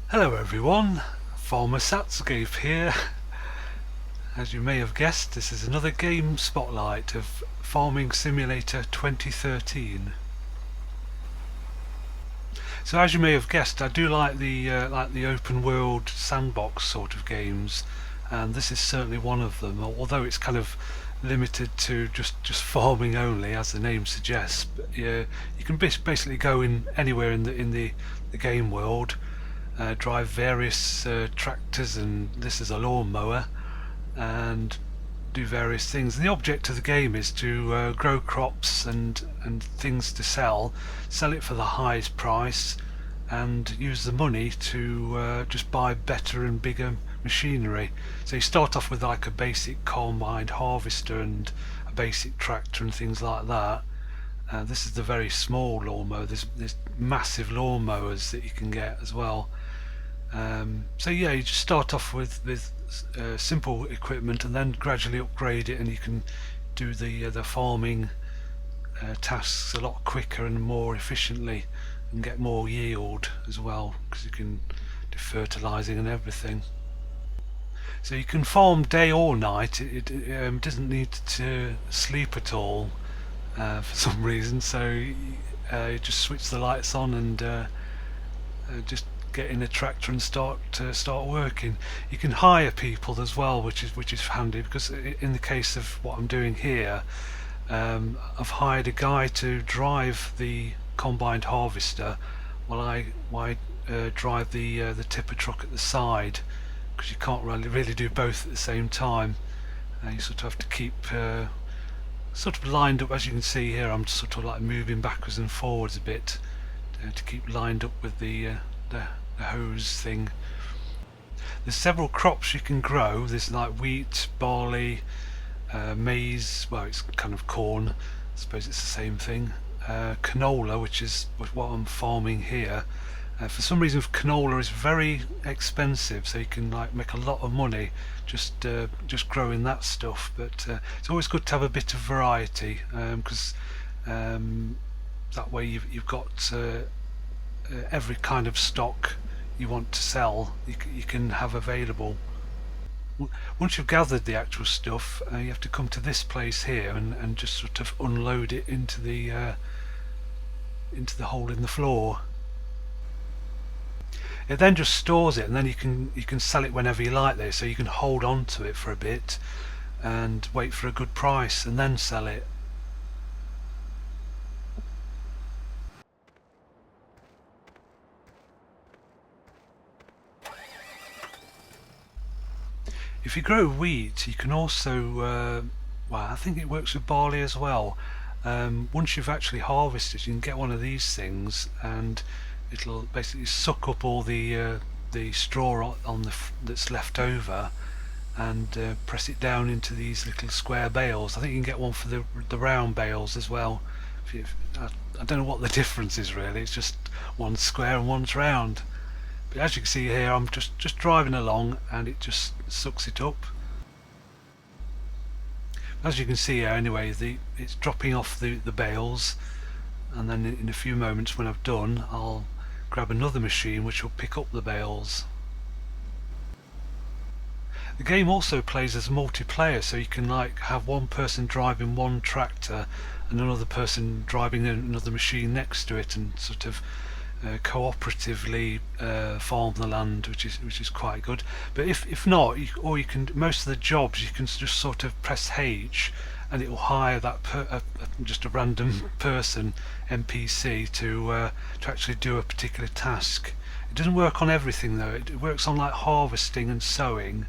Hello everyone, Farmer Satscape here. As you may have guessed, this is another game spotlight of Farming Simulator 2013. So as you may have guessed, I do like the open world sandbox sort of games, and this is certainly one of them. Although it's kind of limited to just farming only, as the name suggests. But, you can basically go in anywhere in the game world. Drive various tractors, and this is a lawnmower, and do various things. And the object of the game is to grow crops and things to sell it for the highest price, and use the money to just buy better and bigger machinery. So you start off with like a basic combined harvester and a basic tractor and things like that. This is the very small lawnmower. There's massive lawnmowers that you can get as well. So yeah, you just start off with simple equipment and then gradually upgrade it, and you can do the farming tasks a lot quicker and more efficiently, and get more yield as well, because you can do fertilizing and everything. So you can farm day or night. It doesn't need to sleep at all for some reason. So you just switch the lights on and just get in a tractor and start working. You can hire people as well, which is handy, because in the case of what I'm doing here, I've hired a guy to drive the combined harvester while I drive the tipper truck at the side, because you can't really do both at the same time. You sort of have to keep sort of lined up. As you can see here, I'm sort of like moving backwards and forwards a bit to keep lined up with the hose thing. There's several crops you can grow. There's like wheat, barley, maize, well it's kind of corn, I suppose it's the same thing, canola, which is what I'm farming here. For some reason canola is very expensive, so you can like make a lot of money just growing that stuff, but it's always good to have a bit of variety, because that way you've got every kind of stock you want to sell, you can have available. Once you've gathered the actual stuff, you have to come to this place here and just sort of unload it into the hole in the floor. It then just stores it, and then you can sell it whenever you like there, so you can hold on to it for a bit and wait for a good price and then sell it. If you grow wheat, you can also, well, I think it works with barley as well. Once you've actually harvested, you can get one of these things, and it'll basically suck up all the straw that's left over, and press it down into these little square bales. I think you can get one for the round bales as well. I don't know what the difference is really. It's just one's square and one's round. But as you can see here, I'm just driving along and it just sucks it up. As you can see here anyway, it's dropping off the bales, and then in a few moments when I've done, I'll grab another machine which will pick up the bales. The game also plays as multiplayer, so you can like have one person driving one tractor and another person driving another machine next to it, and sort of cooperatively farm the land, which is quite good. But if not, you can, most of the jobs you can just sort of press H and it will hire that just a random person, NPC, to actually do a particular task. It doesn't work on everything though. It works on like harvesting and sowing,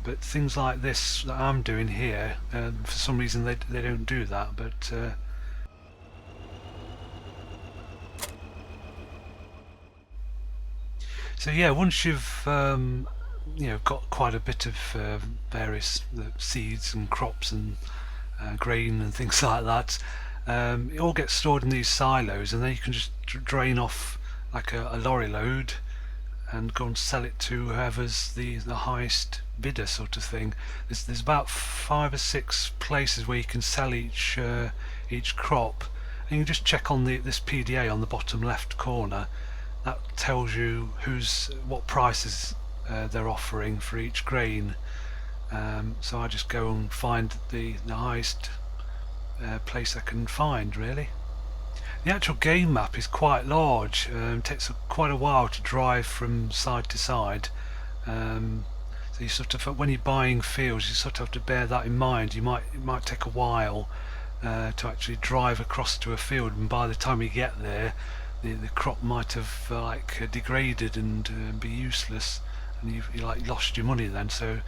but things like this that I'm doing here, for some reason they don't do that. But so yeah, once you've got quite a bit of various seeds and crops and grain and things like that, it all gets stored in these silos, and then you can just drain off like a lorry load and go and sell it to whoever's the highest bidder, sort of thing. There's about 5 or 6 places where you can sell each crop, and you can just check on this PDA on the bottom left corner, that tells you what prices they're offering for each grain. So I just go and find the highest place I can find, really. The actual game map is quite large. It takes quite a while to drive from side to side. So you sort of, when you're buying fields, you sort of have to bear that in mind. It might take a while to actually drive across to a field, and by the time you get there, the crop might have degraded and be useless, and you like lost your money then. So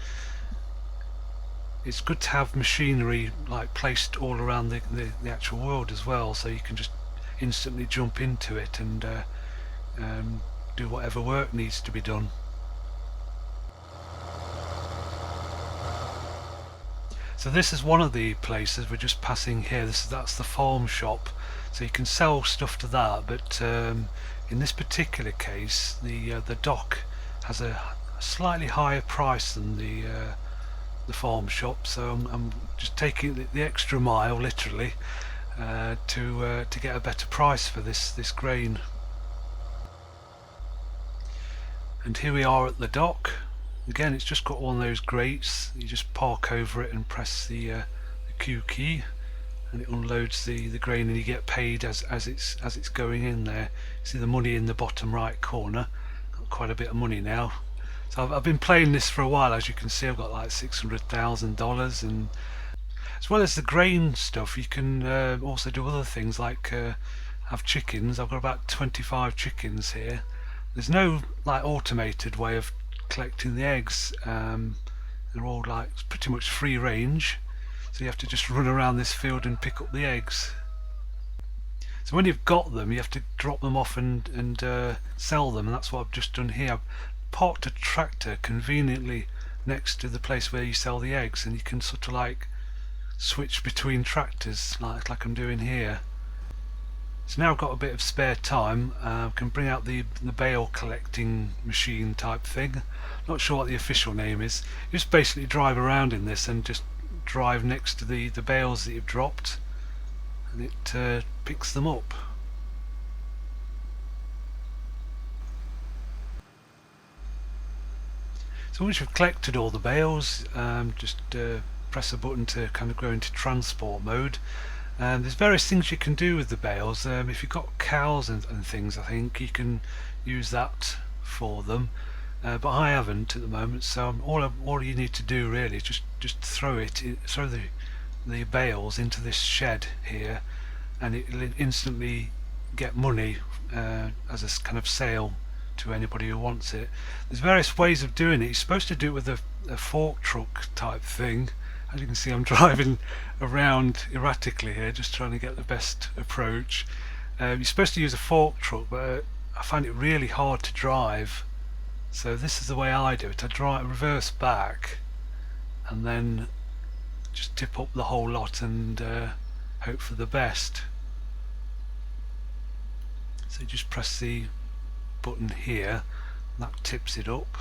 it's good to have machinery placed all around the actual world as well, so you can just instantly jump into it and do whatever work needs to be done. So this is one of the places we're just passing here. That's the farm shop, so you can sell stuff to that. But in this particular case, the dock has a slightly higher price than the farm shop. So I'm just taking the extra mile, literally, to get a better price for this grain. And here we are at the dock. Again, it's just got one of those grates. You just park over it and press the Q key, and it unloads the grain, and you get paid as it's going in there. See the money in the bottom right corner. Got quite a bit of money now. So I've been playing this for a while. As you can see, I've got like $600,000, and as well as the grain stuff, you can also do other things like have chickens. I've got about 25 chickens here. There's no automated way of collecting the eggs. They're all pretty much free range, so you have to just run around this field and pick up the eggs. So when you've got them, you have to drop them off and sell them, and that's what I've just done here. I've parked a tractor conveniently next to the place where you sell the eggs, and you can sort of switch between tractors like I'm doing here. So now I've got a bit of spare time. I can bring out the bale collecting machine type thing. Not sure what the official name is. You just basically drive around in this and just drive next to the bales that you've dropped, and it picks them up. So once you've collected all the bales, just press a button to kind of go into transport mode. There's various things you can do with the bales. If you've got cows and things, I think you can use that for them, but I haven't at the moment. So all you need to do really is just throw the bales into this shed here, and it'll instantly get money as a kind of sale to anybody who wants it. There's various ways of doing it. You're supposed to do it with a fork truck type thing. As you can see, I'm driving around erratically here, just trying to get the best approach. You're supposed to use a fork truck, but I find it really hard to drive. So this is the way I do it. I reverse back, and then just tip up the whole lot and hope for the best. So you just press the button here, and that tips it up.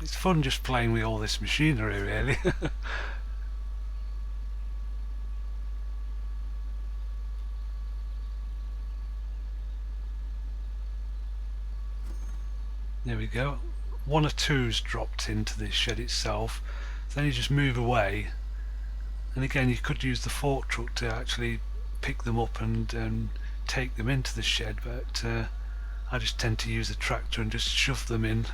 It's fun just playing with all this machinery, really. There we go. One or two's dropped into the shed itself. So then you just move away, and again you could use the fork truck to actually pick them up and take them into the shed, but I just tend to use a tractor and just shove them in.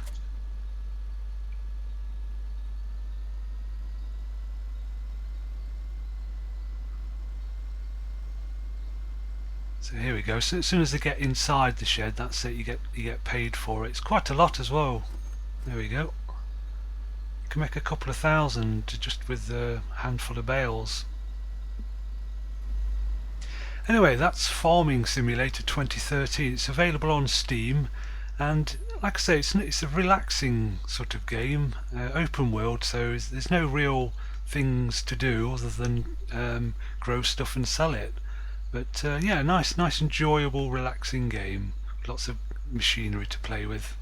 So here we go. So as soon as they get inside the shed, that's it. You get paid for it. It's quite a lot as well. There we go. You can make a couple of thousand just with a handful of bales. Anyway, that's Farming Simulator 2013. It's available on Steam, and like I say, it's a relaxing sort of game, open world. So there's no real things to do other than grow stuff and sell it. But yeah, nice, enjoyable, relaxing game. Lots of machinery to play with.